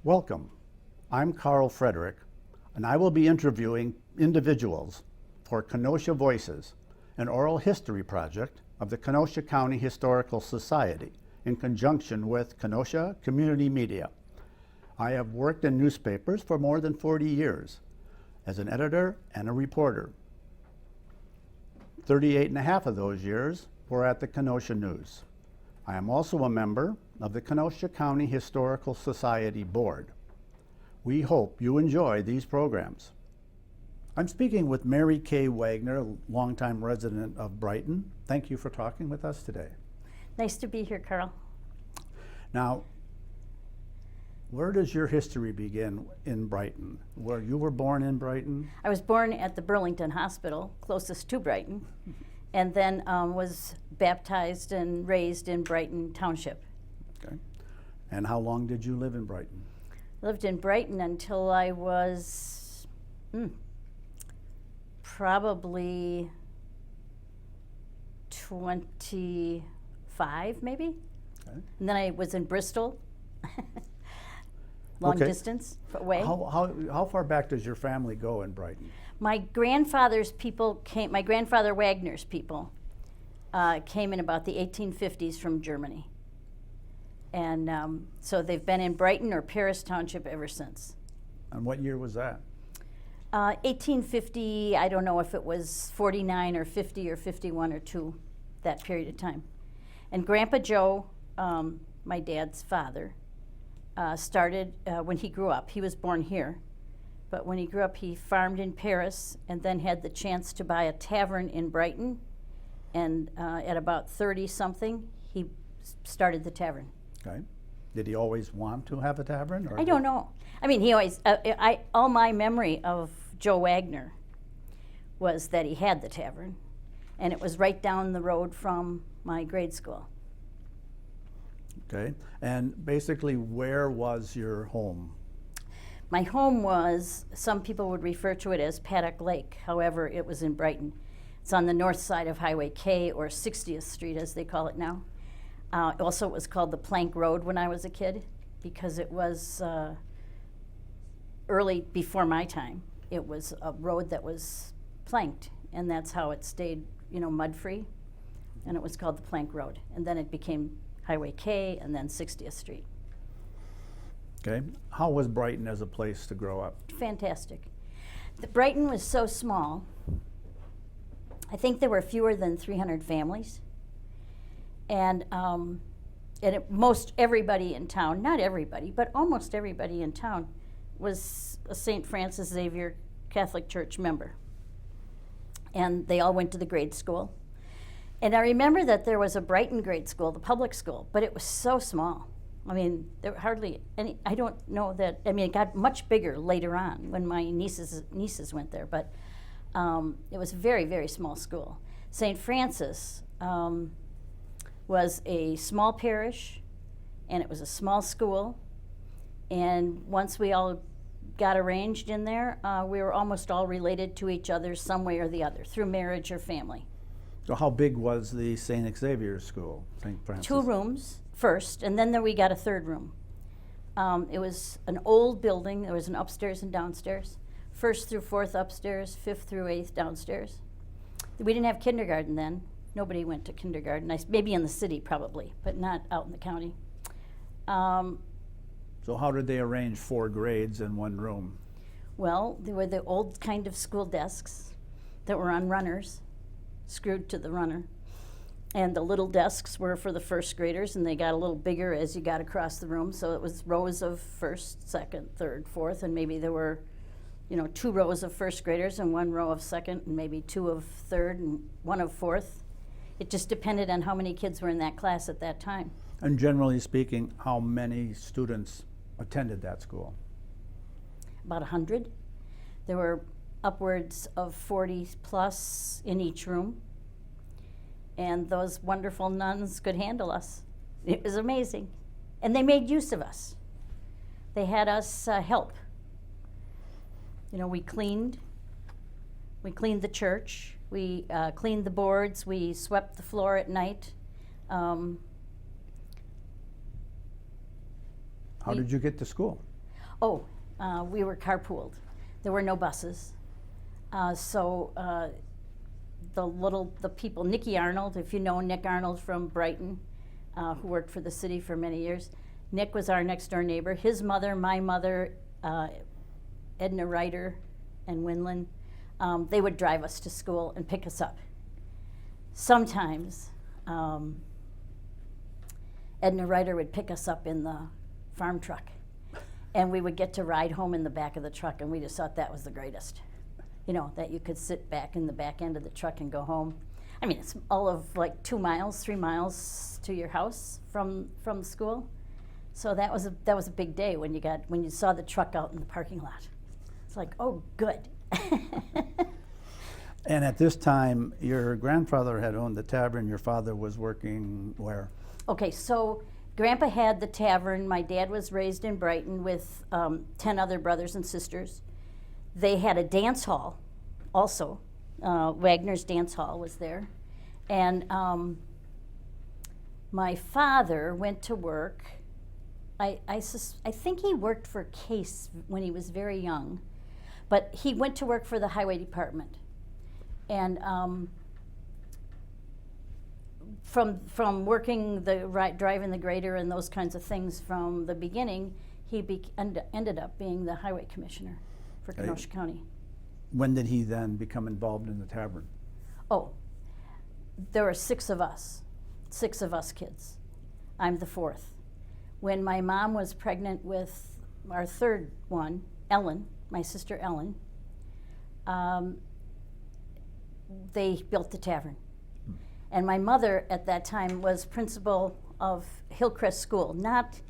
Welcome. I'm Carl Frederick, and I will be interviewing individuals for Kenosha Voices, an oral history project of the Kenosha County Historical Society in conjunction with Kenosha Community Media. I have worked in newspapers for more than 40 years as an editor and a reporter. 38 and a half of those years were at the Kenosha News. I am also a member of the Kenosha County Historical Society Board. We hope you enjoy these programs. I'm speaking with Mary Kay Wagner, a longtime resident of Brighton. Thank you for talking with us today. Nice to be here, Carl. Now, where does your history begin in Brighton? Where you were born in Brighton? I was born at the Burlington Hospital, closest to Brighton, and then was baptized and raised in Brighton Township. Okay. And how long did you live in Brighton? Lived in Brighton until I was probably 25, maybe. Okay. And then I was in Bristol, long distance away. How far back does your family go in Brighton? My grandfather's people came, my grandfather Wagner's people came in about the 1850s from Germany. And so they've been in Brighton or Paris Township ever since. And what year was that? 1850, I don't know if it was 49 or 50 or 51 or 2, that period of time. And Grandpa Joe, my dad's father, started when he grew up. He was born here. But when he grew up, he farmed in Paris and then had the chance to buy a tavern in Brighton. And at about 30-something, he started the tavern. Okay. Did he always want to have a tavern? Or I don't know. I mean, he always, all my memory of Joe Wagner was that he had the tavern. And it was right down the road from my grade school. Okay. And basically, where was your home? My home was, some people would refer to it as Paddock Lake. However, it was in Brighton. It's on the north side of Highway K, or 60th Street as they call it now. Also, it was called the Plank Road when I was a kid, because it was early, before my time. It was a road that was planked, and that's how it stayed, mud-free. And it was called the Plank Road. And then it became Highway K, and then 60th Street. Okay. How was Brighton as a place to grow up? Fantastic. Brighton was so small. I think there were fewer than 300 families. And most everybody in town, not everybody, but almost everybody in town was a St. Francis Xavier Catholic Church member. And they all went to the grade school. And I remember that there was a Brighton grade school, the public school, but it was so small. I mean, there were hardly any, I don't know that, I mean, it got much bigger later on when my nieces went there, but it was a very, very small school. St. Francis was a small parish, and it was a small school, and once we all got arranged in there, we were almost all related to each other some way or the other, through marriage or family. So how big was the St. Xavier's School, St. Francis? 2 rooms first, and then we got a 3rd room. It was an old building. There was an upstairs and downstairs. 1st through 4th upstairs, 5th through 8th downstairs. We didn't have kindergarten then. Nobody went to kindergarten. Maybe in the city probably, but not out in the county. So how did they arrange 4 grades in one room? Well, there were the old kind of school desks that were on runners, screwed to the runner. And the little desks were for the 1st graders, and they got a little bigger as you got across the room. So it was rows of 1st, 2nd, 3rd, 4th, and maybe there were 2 rows of 1st graders and 1 row of 2nd, and maybe 2 of 3rd and 1 of 4th. It just depended on how many kids were in that class at that time. And generally speaking, how many students attended that school? About 100. There were upwards of 40 plus in each room. And those wonderful nuns could handle us. It was amazing. And they made use of us. They had us help. We cleaned the church. We cleaned the boards. We swept the floor at night. How did you get to school? Oh, we were carpooled. There were no buses. So the people, Nicky Arnold, if you know Nick Arnold from Brighton, who worked for the city for many years. Nick was our next door neighbor. His mother, my mother, Edna Ryder and Winland, they would drive us to school and pick us up. Sometimes Edna Ryder would pick us up in the farm truck, and we would get to ride home in the back of the truck, and we just thought that was the greatest. You know, that you could sit back in the back end of the truck and go home. I mean, it's all of like 2 miles, 3 miles to your house from school. So that was a big day when you saw the truck out in the parking lot. It's like, oh, good. And at this time, your grandfather had owned the tavern. Your father was working where? Okay, so Grandpa had the tavern. My dad was raised in Brighton with 10 other brothers and sisters. They had a dance hall also. Wagner's dance hall was there. And my father went to work. I think he worked for Case when he was very young, but he went to work for the highway department. And from working driving the grader and those kinds of things from the beginning, he ended up being the highway commissioner for Kenosha County. When did he then become involved in the tavern? Oh, there were 6 of us kids. I'm the 4th. When my mom was pregnant with our 3rd one, Ellen, my sister Ellen, they built the tavern. And my mother at that time was principal of Hillcrest School, not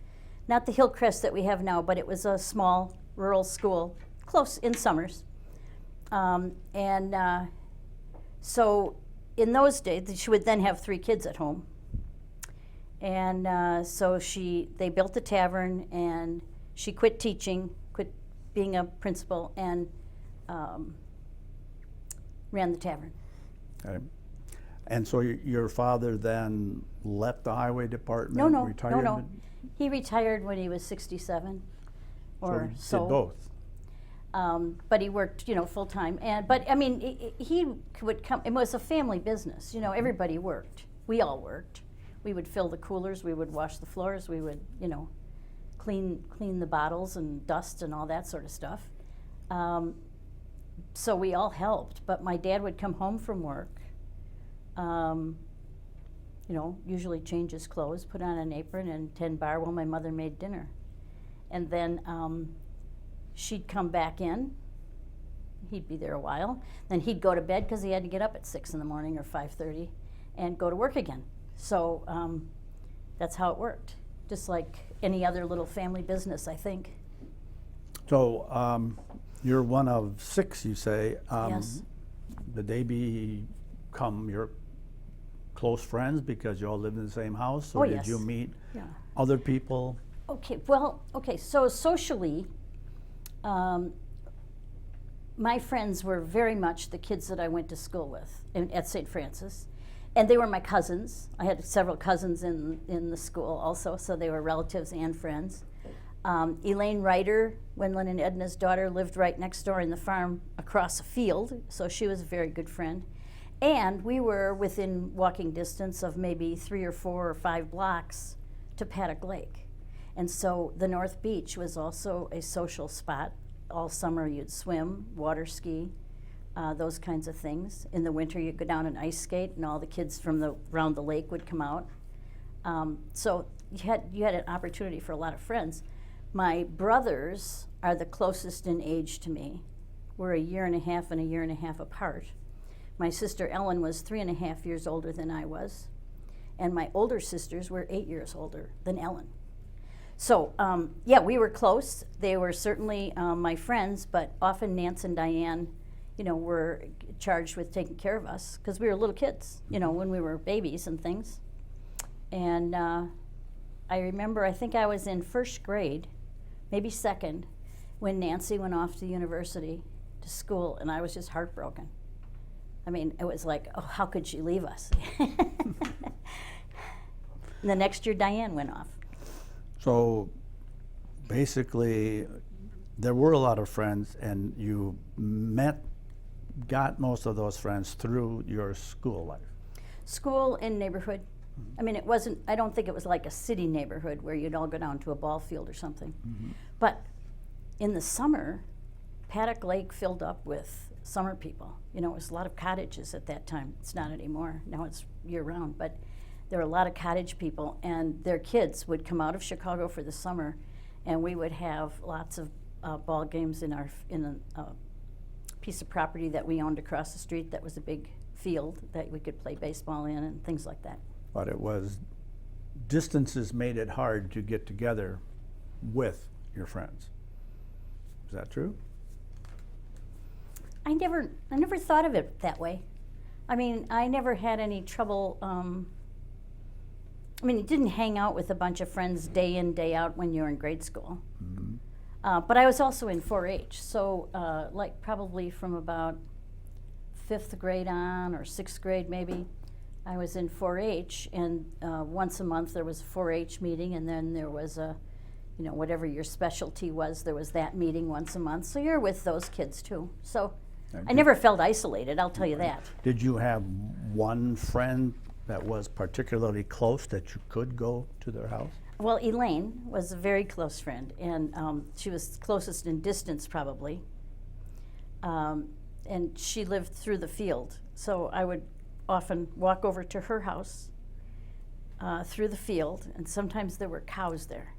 the Hillcrest that we have now, but it was a small rural school close in Summers. So in those days, she would then have 3 kids at home. And so they built the tavern, and she quit teaching, quit being a principal, and ran the tavern. Okay. And so your father then left the highway department, No. retired? He retired when he was 67 or so. Did both. But he worked, full time. But I mean, he would come. It was a family business. Everybody worked. We all worked. We would fill the coolers. We would wash the floors. We would, clean the bottles and dust and all that sort of stuff. So we all helped. But my dad would come home from work. Usually change his clothes, put on an apron, and tend bar while my mother made dinner. And then she'd come back in. He'd be there a while. Then he'd go to bed because he had to get up at 6 in the morning or 5:30 and go to work again. So that's how it worked, just like any other little family business, I think. So you're one of 6, you say. Yes. Did they become your close friends because you all lived in the same house? Or yes. Did you meet Yeah. other people? So socially, my friends were very much the kids that I went to school with at St. Francis. And they were my cousins. I had several cousins in the school also, so they were relatives and friends. Elaine Ryder, Winland and Edna's daughter, lived right next door in the farm across a field, so she was a very good friend. And we were within walking distance of maybe 3 or 4 or 5 blocks to Paddock Lake. And so the North Beach was also a social spot. All summer you'd swim, water ski, those kinds of things. In the winter you'd go down and ice skate, and all the kids from around the lake would come out. So you had an opportunity for a lot of friends. My brothers are the closest in age to me. We're 1.5 years and 1.5 years apart. My sister Ellen was 3.5 years older than I was, and my older sisters were 8 years older than Ellen. So we were close. They were certainly my friends, but often Nance and Diane, were charged with taking care of us because we were little kids, when we were babies and things. And I remember, I think I was in 1st grade, maybe 2nd, when Nancy went off to university, to school, and I was just heartbroken. I mean, it was like, oh, how could she leave us? And the next year, Diane went off. So basically, there were a lot of friends, and you got most of those friends through your school life. School and neighborhood. I mean, I don't think it was like a city neighborhood where you'd all go down to a ball field or something. But in the summer, Paddock Lake filled up with summer people. You know, it was a lot of cottages at that time. It's not anymore. Now it's year-round. But there were a lot of cottage people, and their kids would come out of Chicago for the summer, and we would have lots of ball games in a piece of property that we owned across the street that was a big field that we could play baseball in and things like that. But it was, distances made it hard to get together with your friends. Is that true? I never thought of it that way. I mean, I never had any trouble. I mean, you didn't hang out with a bunch of friends day in, day out when you were in grade school. But I was also in 4-H, so like probably from about 5th grade on, or 6th grade maybe, I was in 4-H, and once a month there was a 4-H meeting, and then there was a, you know, whatever your specialty was, there was that meeting once a month. So you're with those kids too. So I never felt isolated, I'll tell you that. Did you have one friend that was particularly close that you could go to their house? Well, Elaine was a very close friend, and she was closest in distance probably. And she lived through the field, so I would often walk over to her house through the field, and sometimes there were cows there.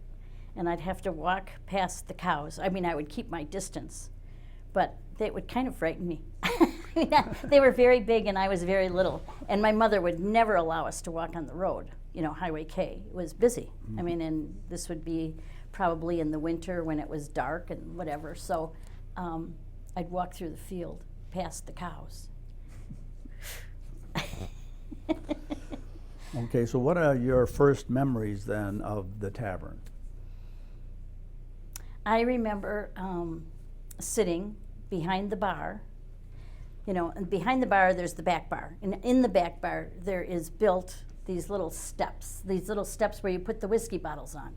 And I'd have to walk past the cows. I mean, I would keep my distance, but they would kind of frighten me. They were very big and I was very little. And my mother would never allow us to walk on the road, you know, Highway K. It was busy. I mean, and this would be probably in the winter when it was dark and whatever. So I'd walk through the field past the cows. Okay, so what are your first memories then of the tavern? I remember sitting behind the bar, you know, and behind the bar there's the back bar. And in the back bar there is built these little steps where you put the whiskey bottles on.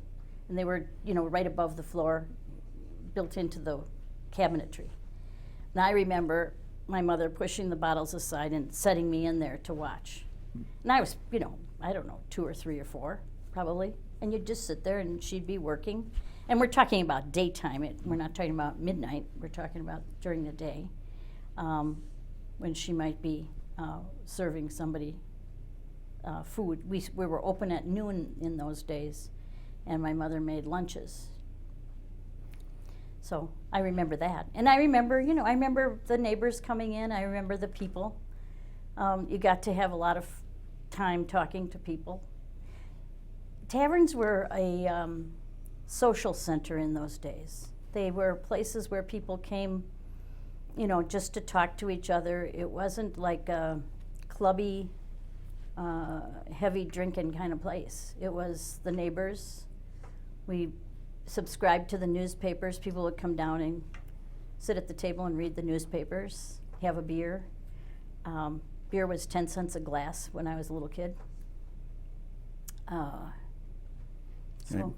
And they were, you know, right above the floor, built into the cabinetry. And I remember my mother pushing the bottles aside and setting me in there to watch. And I was, you know, I don't know, 2 or 3 or 4 probably. And you'd just sit there and she'd be working. And we're talking about daytime. We're not talking about midnight. We're talking about during the day when she might be serving somebody food. We were open at noon in those days, and my mother made lunches. So I remember that. And I remember, you know, I remember the neighbors coming in. I remember the people. You got to have a lot of time talking to people. Taverns were a social center in those days. They were places where people came, you know, just to talk to each other. It wasn't like a clubby, heavy drinking kind of place. It was the neighbors. We subscribed to the newspapers. People would come down and sit at the table and read the newspapers, have a beer. Beer was 10 cents a glass when I was a little kid.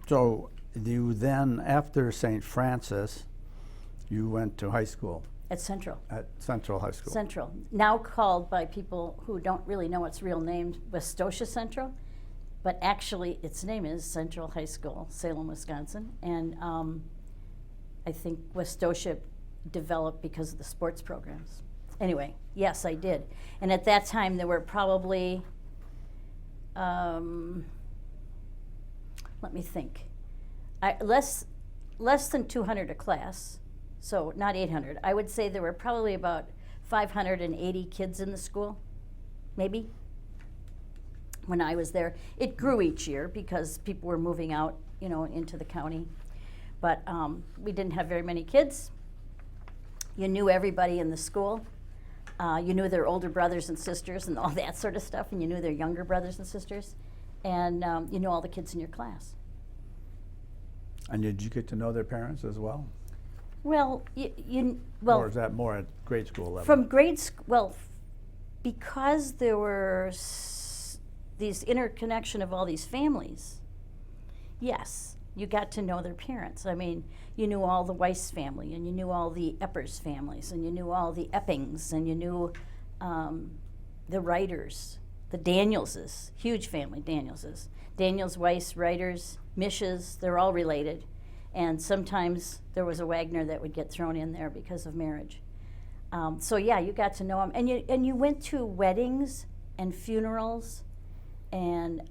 So you then, after St. Francis, you went to high school? At Central. At Central High School. Central, now called by people who don't really know its real name, Westosha Central, but actually its name is Central High School, Salem, Wisconsin, and I think Westosha developed because of the sports programs. Anyway, yes, I did. And at that time there were probably, let me think, less than 200 a class, so not 800. I would say there were probably about 580 kids in the school, maybe, when I was there. It grew each year because people were moving out, you know, into the county. But we didn't have very many kids. You knew everybody in the school. You knew their older brothers and sisters and all that sort of stuff, and you knew their younger brothers and sisters. And you knew all the kids in your class. And did you get to know their parents as well? Well, Or is that more at grade school level? From grade school, well, because there were these interconnection of all these families, yes. You got to know their parents. I mean, you knew all the Weiss family, and you knew all the Eppers families, and you knew all the Eppings, and you knew the Writers, the Danielses, huge family, Danielses. Daniels, Weiss, Writers, Mishes, they're all related. And sometimes there was a Wagner that would get thrown in there because of marriage. So yeah, you got to know them. And you went to weddings and funerals and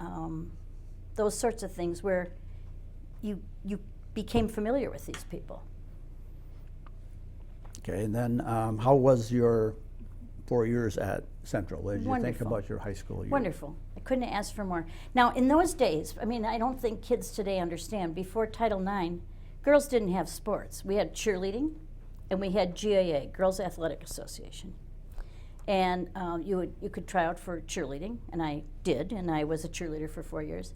those sorts of things where you became familiar with these people. Okay, and then how was your 4 years at Central? What did you think Wonderful. about your high school years? Wonderful. I couldn't have asked for more. Now, in those days, I mean, I don't think kids today understand, before Title IX, girls didn't have sports. We had cheerleading, and we had GAA, Girls Athletic Association. And you could try out for cheerleading, and I did, and I was a cheerleader for 4 years.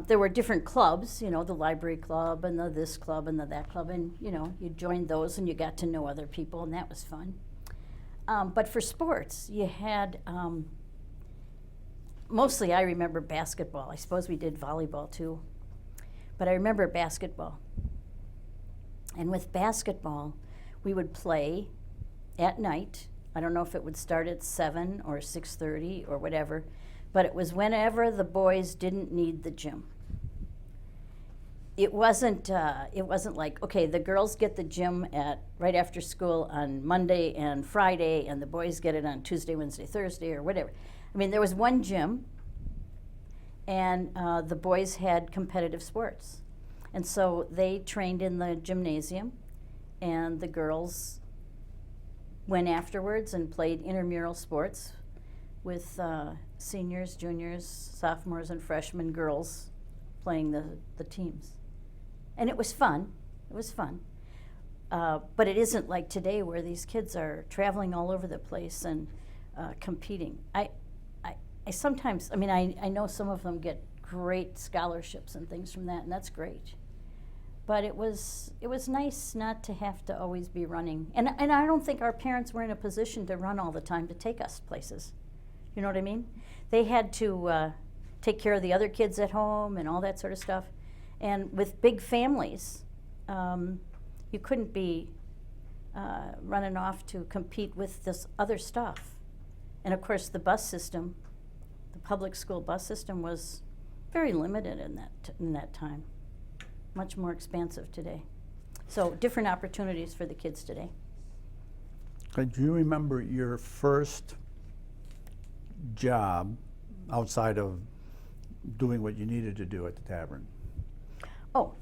There were different clubs, you know, the library club and the this club and the that club, and you know, you joined those and you got to know other people, and that was fun. But for sports, you had, mostly I remember basketball. I suppose we did volleyball too, but I remember basketball. And with basketball, we would play at night. I don't know if it would start at 7 or 6:30 or whatever, but it was whenever the boys didn't need the gym. It wasn't like, okay, the girls get the gym at right after school on Monday and Friday, and the boys get it on Tuesday, Wednesday, Thursday, or whatever. I mean, there was one gym, and the boys had competitive sports. And so they trained in the gymnasium, and the girls went afterwards and played intramural sports with seniors, juniors, sophomores, and freshmen girls playing the teams. And it was fun. It was fun. But it isn't like today where these kids are traveling all over the place and competing. I sometimes, I mean, I know some of them get great scholarships and things from that, and that's great. But it was nice not to have to always be running. And I don't think our parents were in a position to run all the time to take us places. You know what I mean? They had to take care of the other kids at home and all that sort of stuff. And with big families, you couldn't be running off to compete with this other stuff. And of course, the bus system, the public school bus system, was very limited in that time. Much more expansive today. So different opportunities for the kids today. Do you remember your first job outside of doing what you needed to do at the tavern? Oh,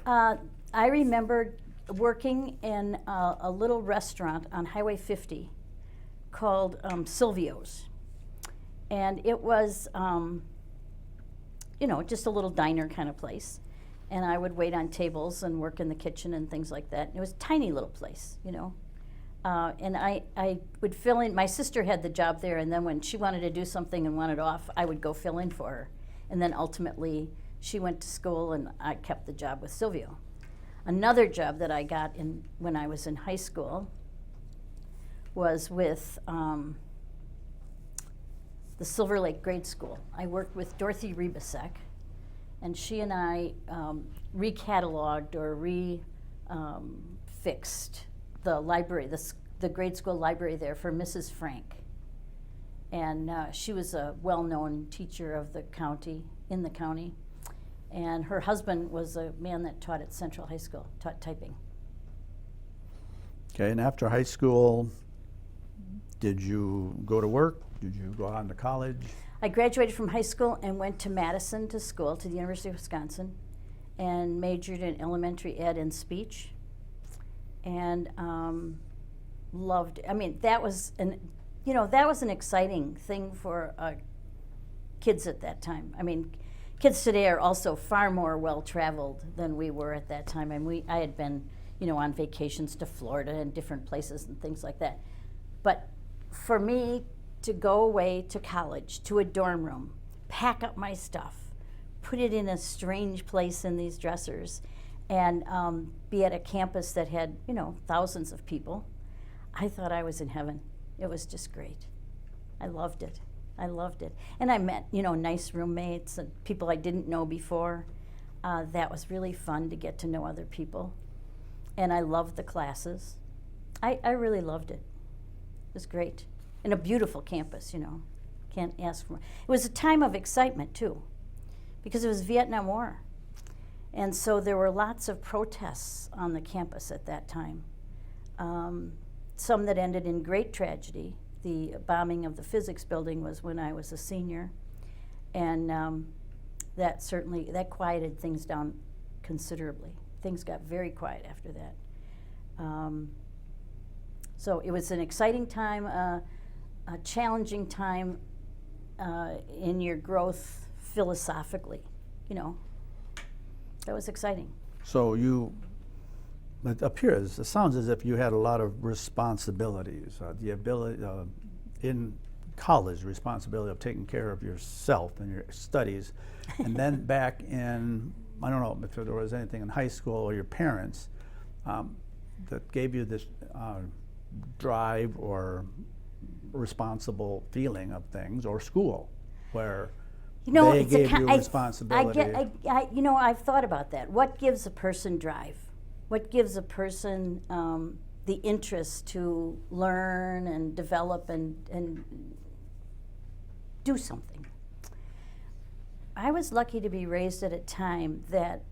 I remember working in a little restaurant on Highway 50 called Silvio's. And it was, you know, just a little diner kind of place. And I would wait on tables and work in the kitchen and things like that. It was a tiny little place, you know. And I would fill in. My sister had the job there, and then when she wanted to do something and wanted off, I would go fill in for her. And then ultimately, she went to school, and I kept the job with Silvio. Another job that I got when I was in high school was with the Silver Lake Grade School. I worked with Dorothy Rebasek, and she and I recatalogued or fixed the library, the grade school library there for Mrs. Frank. And she was a well-known teacher of the county, in the county. And her husband was a man that taught at Central High School, taught typing. Okay, and after high school, did you go to work? Did you go on to college? I graduated from high school and went to Madison to school, to the University of Wisconsin, and majored in elementary ed and speech. And loved, I mean, that was an exciting thing for kids at that time. I mean, kids today are also far more well-traveled than we were at that time. And I had been, you know, on vacations to Florida and different places and things like that. But for me to go away to college, to a dorm room, pack up my stuff, put it in a strange place in these dressers, and be at a campus that had, you know, thousands of people, I thought I was in heaven. It was just great. I loved it. I loved it. And I met, you know, nice roommates and people I didn't know before. That was really fun to get to know other people. And I loved the classes. I really loved it. It was great. And a beautiful campus, you know. Can't ask for more. It was a time of excitement, too, because it was Vietnam War. And so there were lots of protests on the campus at that time. Some that ended in great tragedy. The bombing of the physics building was when I was a senior. And that quieted things down considerably. Things got very quiet after that. So it was an exciting time, a challenging time in your growth philosophically, you know. That was exciting. So it sounds as if you had a lot of responsibilities, the ability, in college, responsibility of taking care of yourself and your studies, and then back in, I don't know if there was anything in high school or your parents that gave you this drive or responsible feeling of things, or school, where they gave you responsibility. I've thought about that. What gives a person drive? What gives a person the interest to learn and develop and do something? I was lucky to be raised at a time that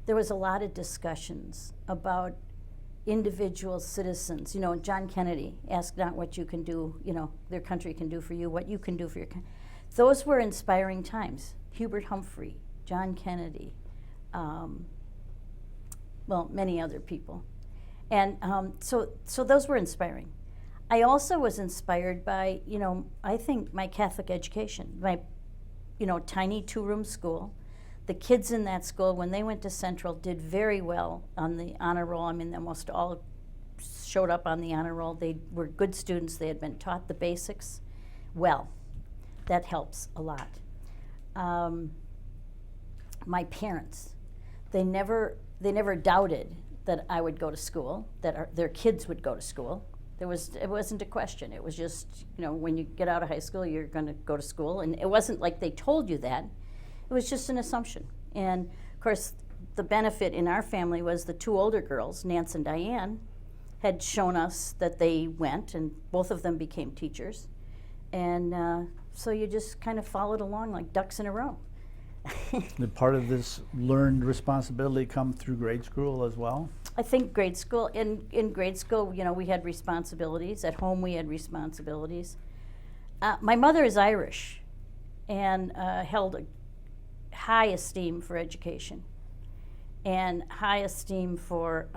there was a lot of discussions about individual citizens. You know, John Kennedy, ask not what you can do, you know, their country can do for you, what you can do for your country. Those were inspiring times. Hubert Humphrey, John Kennedy, many other people. And so those were inspiring. I also was inspired by, you know, I think my Catholic education, my, you know, tiny 2-room school. The kids in that school, when they went to Central, did very well on the honor roll. I mean, almost all showed up on the honor roll. They were good students. They had been taught the basics well. That helps a lot. My parents, they never doubted that I would go to school, that their kids would go to school. It wasn't a question. It was just, you know, when you get out of high school, you're going to go to school. And it wasn't like they told you that. It was just an assumption. And, of course, the benefit in our family was the 2 older girls, Nance and Diane, had shown us that they went, and both of them became teachers. And so you just kind of followed along like ducks in a row. Did part of this learned responsibility come through grade school as well? I think grade school, in grade school, you know, we had responsibilities. At home, we had responsibilities. My mother is Irish and held a high esteem for education and high esteem for,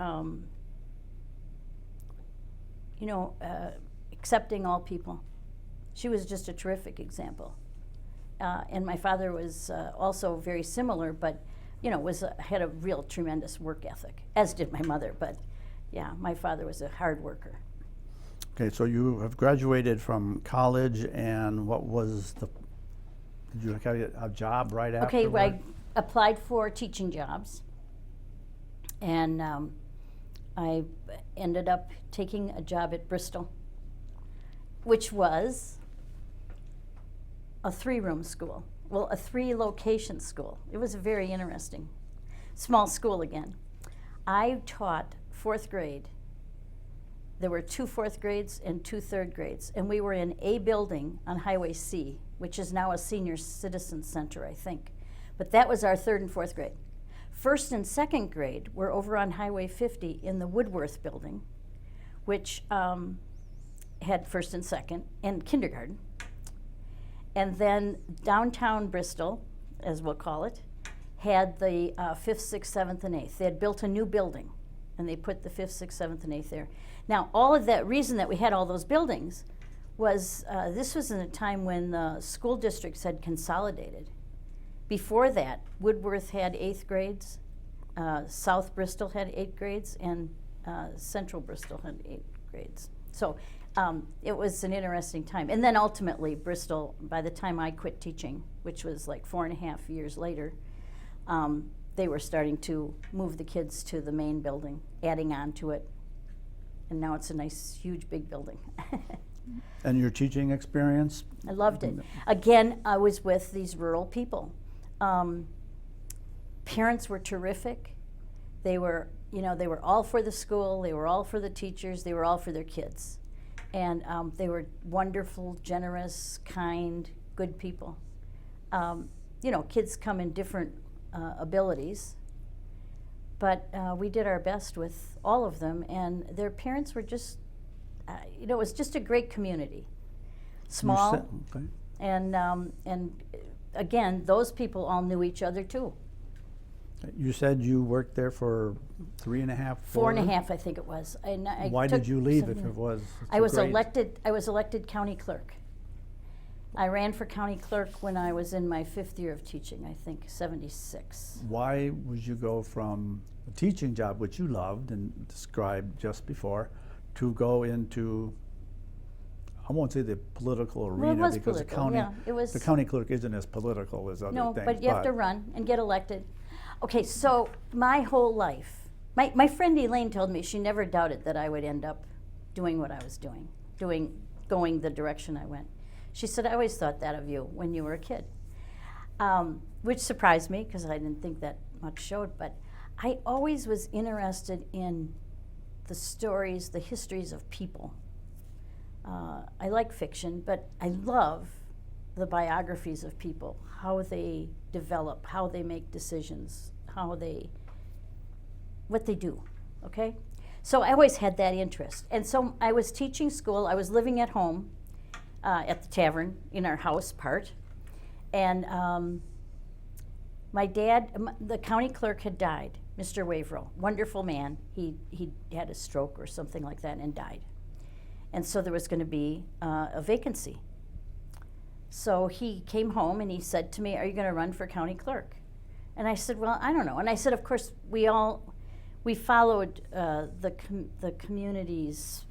accepting all people. She was just a terrific example. And my father was also very similar, but, you know, had a real tremendous work ethic, as did my mother. But, yeah, my father was a hard worker. Okay, so you have graduated from college, and did you get a job right after? Okay, well, I applied for teaching jobs, and I ended up taking a job at Bristol, which was a 3-room school. Well, a 3-location school. It was very interesting. Small school again. I taught 4th grade. There were 2 4th grades and 2 3rd grades. And we were in a building on Highway C, which is now a senior citizen center, I think. But that was our 3rd and 4th grade. 1st and 2nd grade were over on Highway 50 in the Woodworth building, which had 1st and 2nd and kindergarten. And then downtown Bristol, as we'll call it, had the 5th, 6th, 7th, and 8th. They had built a new building, and they put the 5th, 6th, 7th, and 8th there. Now, all of that reason that we had all those buildings was this was in a time when the school districts had consolidated. Before that, Woodworth had 8th grades, South Bristol had 8th grades, and Central Bristol had 8th grades. So it was an interesting time. And then ultimately, Bristol, by the time I quit teaching, which was like 4.5 years later, they were starting to move the kids to the main building, adding on to it. And now it's a nice, huge, big building. And your teaching experience? I loved it. Again, I was with these rural people. Parents were terrific. They were, they were all for the school, they were all for the teachers, they were all for their kids. And they were wonderful, generous, kind, good people. Kids come in different abilities, but we did our best with all of them, and their parents were just, it was just a great community. Small, Okay. and again, those people all knew each other too. You said you worked there for 3.5, 4? 4.5, I think it was. Why did you leave if it was? I was elected county clerk. I ran for county clerk when I was in my 5th year of teaching, I think 76. Why would you go from a teaching job, which you loved and described just before, to go into, I won't say the political arena, Well, it was because political, yeah. It was, the county clerk isn't as political as other no, things. but you have to run and get elected. Okay, so my whole life, my friend Elaine told me she never doubted that I would end up doing what I was doing, going the direction I went. She said, I always thought that of you when you were a kid, which surprised me because I didn't think that much showed, but I always was interested in the stories, the histories of people. I like fiction, but I love the biographies of people, how they develop, how they make decisions, what they do, okay? So I always had that interest. And so I was teaching school, I was living at home, at the tavern in our house part, and my dad, the county clerk had died, Mr. Waverill, wonderful man. He had a stroke or something like that and died. And so there was going to be a vacancy. So he came home and he said to me, are you going to run for county clerk? And I said, well, I don't know. And I said, of course, we followed the community's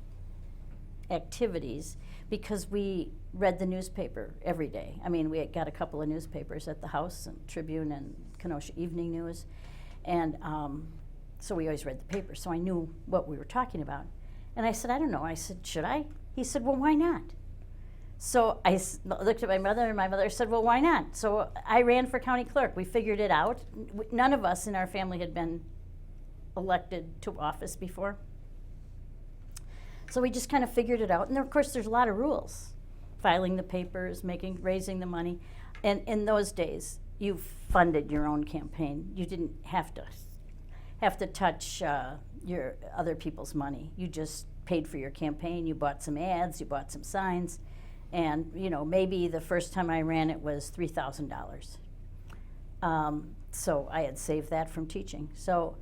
activities because we read the newspaper every day. I mean, we had got a couple of newspapers at the house, and Tribune and Kenosha Evening News. And so we always read the paper, so I knew what we were talking about. And I said, I don't know. I said, should I? He said, well, why not? So I looked at my mother, and my mother said, well, why not? So I ran for county clerk. We figured it out. None of us in our family had been elected to office before. So we just kind of figured it out. And of course, there's a lot of rules. Filing the papers, raising the money. And in those days, you funded your own campaign. You didn't have to touch your other people's money. You just paid for your campaign. You bought some ads, you bought some signs. And maybe the first time I ran it was $3,000. So I had saved that from teaching. So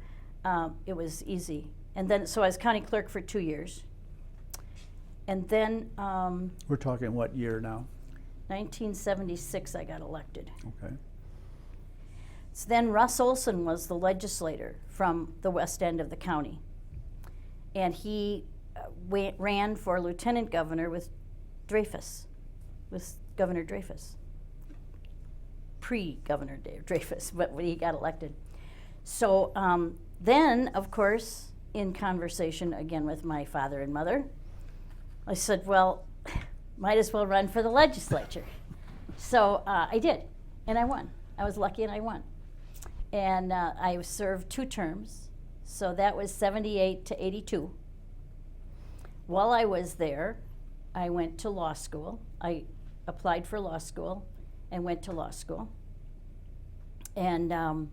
it was easy. And then, so I was county clerk for 2 years. And then We're talking what year now? 1976 I got elected. Okay. So then Russ Olson was the legislator from the west end of the county. And he ran for lieutenant governor with Governor Dreyfus. Pre-Governor Dreyfus, but when he got elected. So then, of course, in conversation again with my father and mother, I said, well, might as well run for the legislature. So I did, and I won. I was lucky and I won. And I served 2 terms, so that was 78 to 82. While I was there, I went to law school. I applied for law school and went to law school. And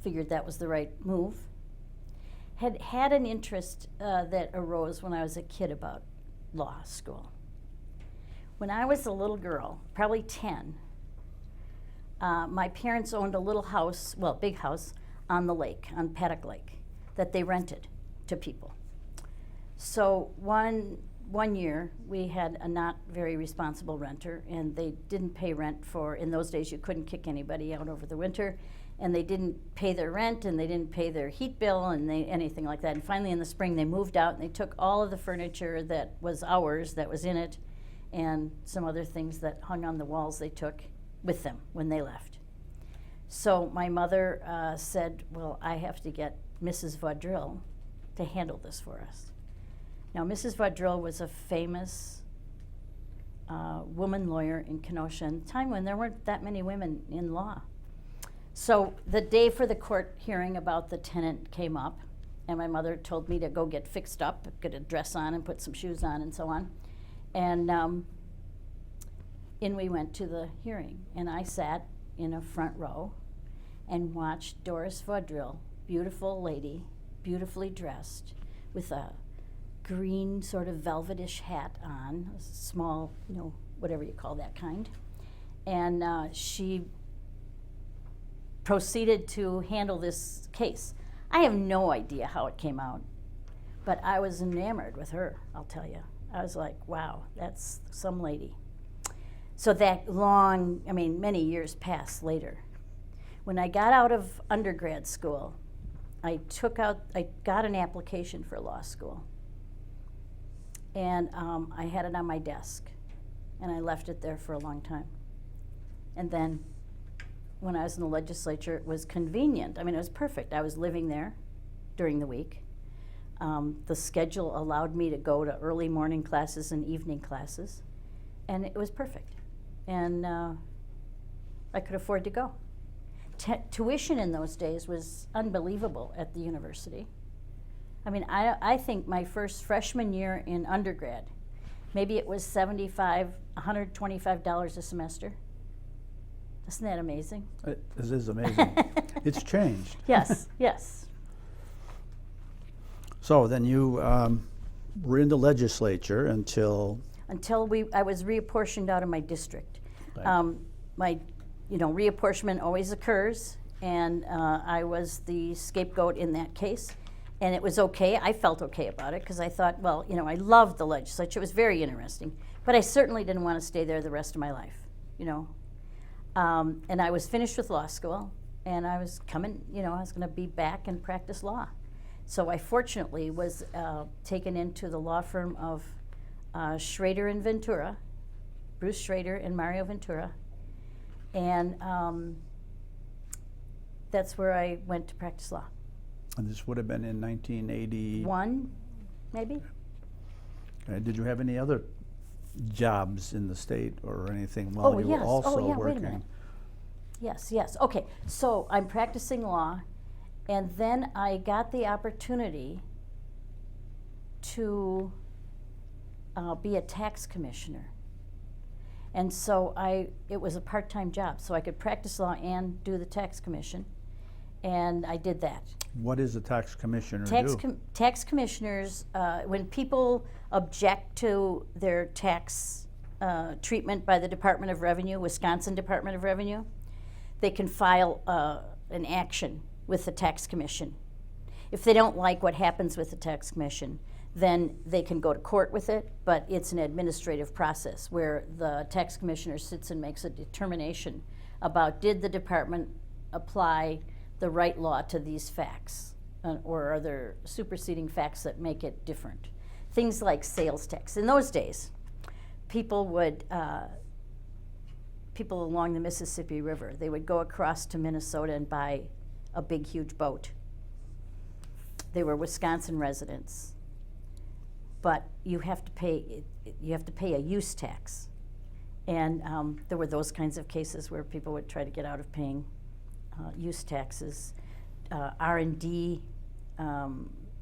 figured that was the right move. Had an interest that arose when I was a kid about law school. When I was a little girl, probably 10, my parents owned a little house, well, big house, on the lake, on Paddock Lake, that they rented to people. So one year, we had a not very responsible renter, and they didn't pay rent for, in those days you couldn't kick anybody out over the winter, and they didn't pay their rent, and they didn't pay their heat bill, and anything like that. And finally in the spring they moved out, and they took all of the furniture that was ours, that was in it, and some other things that hung on the walls they took with them when they left. So my mother said, well, I have to get Mrs. Vaudrille to handle this for us. Now, Mrs. Vaudrille was a famous woman lawyer in Kenosha, in a time when there weren't that many women in law. So the day for the court hearing about the tenant came up, and my mother told me to go get fixed up, get a dress on and put some shoes on and so on. And in we went to the hearing, and I sat in a front row and watched Doris Vaudrille, beautiful lady, beautifully dressed, with a green sort of velvetish hat on, a small, whatever you call that kind. And she proceeded to handle this case. I have no idea how it came out, but I was enamored with her, I'll tell you. I was like, wow, that's some lady. So that many years passed later. When I got out of undergrad school, I got an application for law school. And I had it on my desk, and I left it there for a long time. And then when I was in the legislature, it was convenient. It was perfect. I was living there during the week. The schedule allowed me to go to early morning classes and evening classes, and it was perfect. And I could afford to go. Tuition in those days was unbelievable at the university. I think my first freshman year in undergrad, maybe it was $125 a semester. Isn't that amazing? It is amazing. It's changed. Yes, yes. So then you were in the legislature until I was reapportioned out of my district. Right. My reapportionment always occurs, and I was the scapegoat in that case. And it was okay. I felt okay about it because I thought, I loved the legislature. It was very interesting. But I certainly didn't want to stay there the rest of my life, And I was finished with law school, and I was coming, I was going to be back and practice law. So I fortunately was taken into the law firm of Schrader and Ventura, Bruce Schrader and Mario Ventura. And that's where I went to practice law. And this would have been in 1981, maybe. Okay. Did you have any other jobs in the state or anything while you were also working? Wait a minute. Yes. Okay, so I'm practicing law, and then I got the opportunity to be a tax commissioner. And so it was a part-time job, so I could practice law and do the tax commission, and I did that. What does a tax commissioner do? Tax commissioners, when people object to their tax treatment by the Department of Revenue, Wisconsin Department of Revenue, they can file an action with the tax commission. If they don't like what happens with the tax commission, then they can go to court with it, but it's an administrative process where the tax commissioner sits and makes a determination about did the department apply the right law to these facts, or are there superseding facts that make it different? Things like sales tax. In those days, people along the Mississippi River, they would go across to Minnesota and buy a big, huge boat. They were Wisconsin residents, but you have to pay a use tax, and there were those kinds of cases where people would try to get out of paying use taxes. R&D,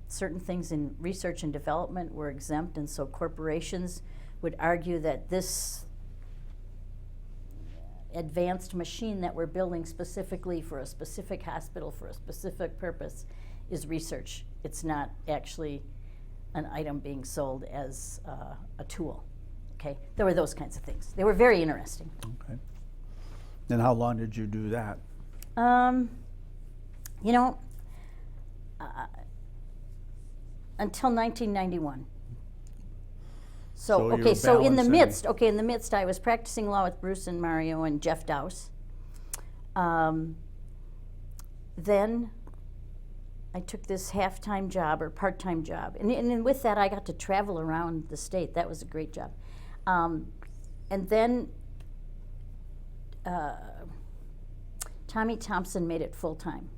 certain things in research and development were exempt, and so corporations would argue that this advanced machine that we're building specifically for a specific hospital for a specific purpose is research. It's not actually an item being sold as a tool. Okay, there were those kinds of things. They were very interesting. Okay. And how long did you do that? Until 1991. So In the midst, I was practicing law with Bruce and Mario and Jeff Dowse. Then I took this half-time job or part-time job, and with that, I got to travel around the state. That was a great job. And then Tommy Thompson made it full-time.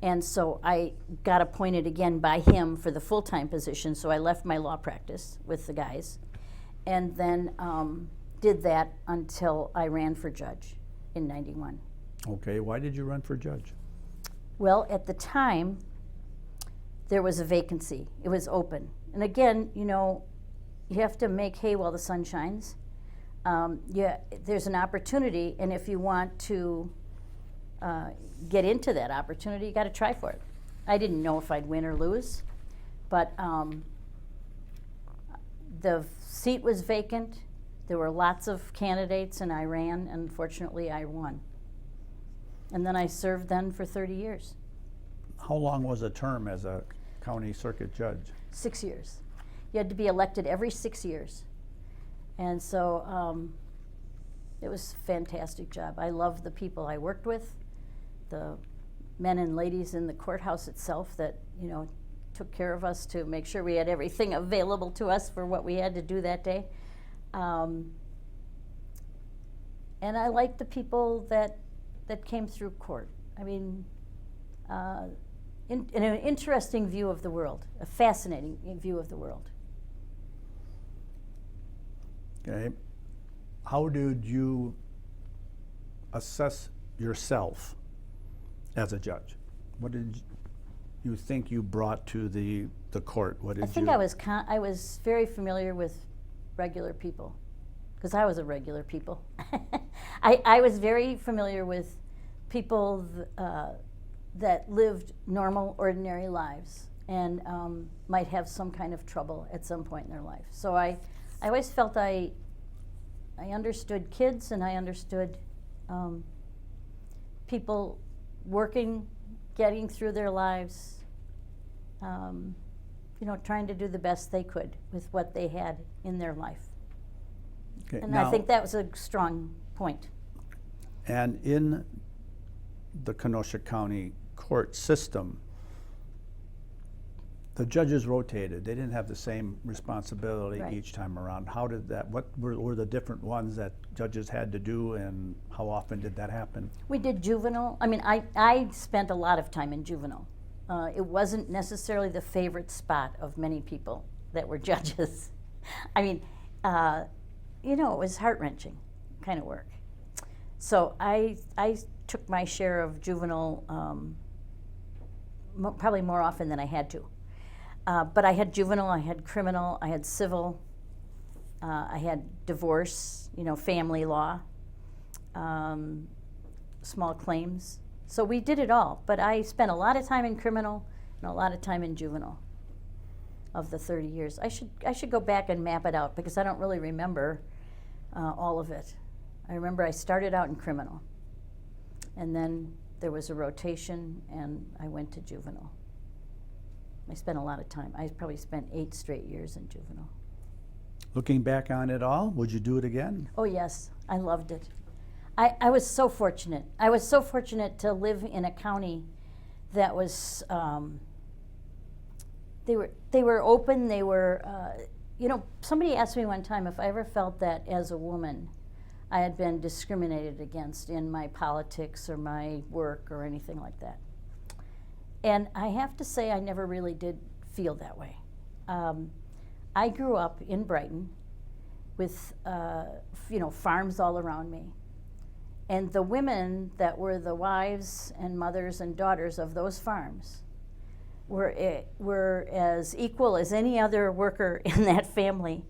And so I got appointed again by him for the full-time position, so I left my law practice with the guys, and then did that until I ran for judge in '91. Okay, why did you run for judge? Well, at the time, there was a vacancy. It was open. And again, you know, you have to make hay while the sun shines. There's an opportunity, and if you want to get into that opportunity, you got to try for it. I didn't know if I'd win or lose, but the seat was vacant. There were lots of candidates, and I ran, and unfortunately I won. And then I served then for 30 years. How long was a term as a county circuit judge? 6 years. You had to be elected every 6 years. And so it was a fantastic job. I loved the people I worked with, the men and ladies in the courthouse itself that, you know, took care of us to make sure we had everything available to us for what we had to do that day. And I liked the people that came through court. I mean, in an interesting view of the world, a fascinating view of the world. Okay. How did you assess yourself as a judge? What did you think you brought to the court? What did I think I was very familiar with regular people, because I was a regular people. I was very familiar with people that lived normal, ordinary lives and might have some kind of trouble at some point in their life. So I always felt I understood kids, and I understood people working, getting through their lives, you know, trying to do the best they could with what they had in their life. Okay, And now, I think that was a strong point. and in the Kenosha County court system, the judges rotated. They didn't have the same responsibility Right. each time around. How did that, what were the different ones that judges had to do, and how often did that happen? We did juvenile. I mean, I spent a lot of time in juvenile. It wasn't necessarily the favorite spot of many people that were judges. I mean, you know, it was heart-wrenching kind of work. So I took my share of juvenile probably more often than I had to. But I had juvenile, I had criminal, I had civil, I had divorce, you know, family law, small claims. So we did it all, but I spent a lot of time in criminal and a lot of time in juvenile of the 30 years. I should go back and map it out, because I don't really remember all of it. I remember I started out in criminal, and then there was a rotation, and I went to juvenile. I spent a lot of time. I probably spent 8 straight years in juvenile. Looking back on it all, would you do it again? Oh yes, I loved it. I was so fortunate. I was so fortunate to live in a county that was, they were open, they were, you know, somebody asked me one time if I ever felt that as a woman I had been discriminated against in my politics or my work or anything like that. And I have to say I never really did feel that way. I grew up in Brighton with, you know, farms all around me. And the women that were the wives and mothers and daughters of those farms were as equal as any other worker in that family.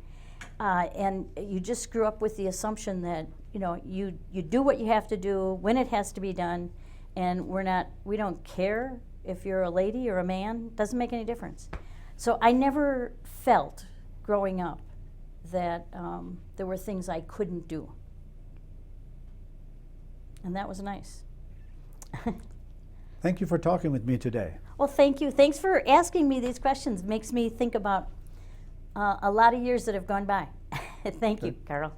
And you just grew up with the assumption that, you know, you do what you have to do when it has to be done, and we don't care if you're a lady or a man. Doesn't make any difference. So I never felt growing up that there were things I couldn't do. And that was nice. Thank you for talking with me today. Well, thank you. Thanks for asking me these questions. Makes me think about a lot of years that have gone by. Thank you, Carl.